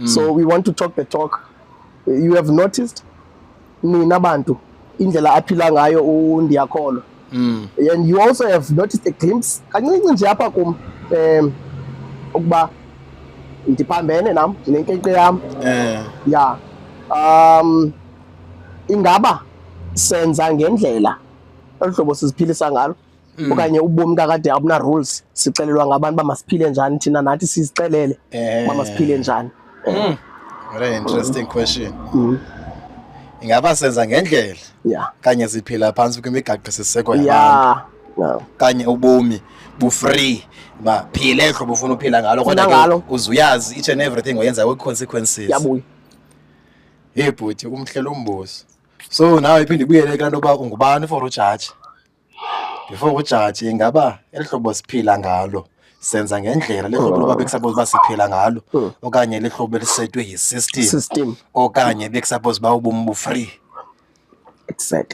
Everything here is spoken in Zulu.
So we want to talk the talk. You have noticed nina bantu indlela aphila ngayo uNdiakholwa. And you also have noticed a glimpse kancinci nje apha kum ukuba ndiphambene nam ndinenkcenkce yam. Yeah. Ingaba senza ngendlela elihlobo siziphilisa ngalo okanye ubomi kakade abuna rules sixelelwa ngabantu uba masiphile njani thina nathi sizixelele uba masiphile njani. Very interesting question. Ingaba senza ngendlela kanye siphila phantsi kwimigaqo siseko yabantu kanye ubomi bu-free baphile hlobo ufuna uphila ngalo kodwa uzuyazi each and everything oyenza with-consequences. Yabuya hey bhuti umhlela umbuzo so nawe iphinde ibuyele kanti uba ungubani for ujaji before ujaji ingaba elihlobo siphila ngalo senza ngendlela lehlobo loba bekusuppose basiphila ngalo okanye lehlobo elisetwe yi-system okanye bekusuppose ba ubomi bu-free. Exactly.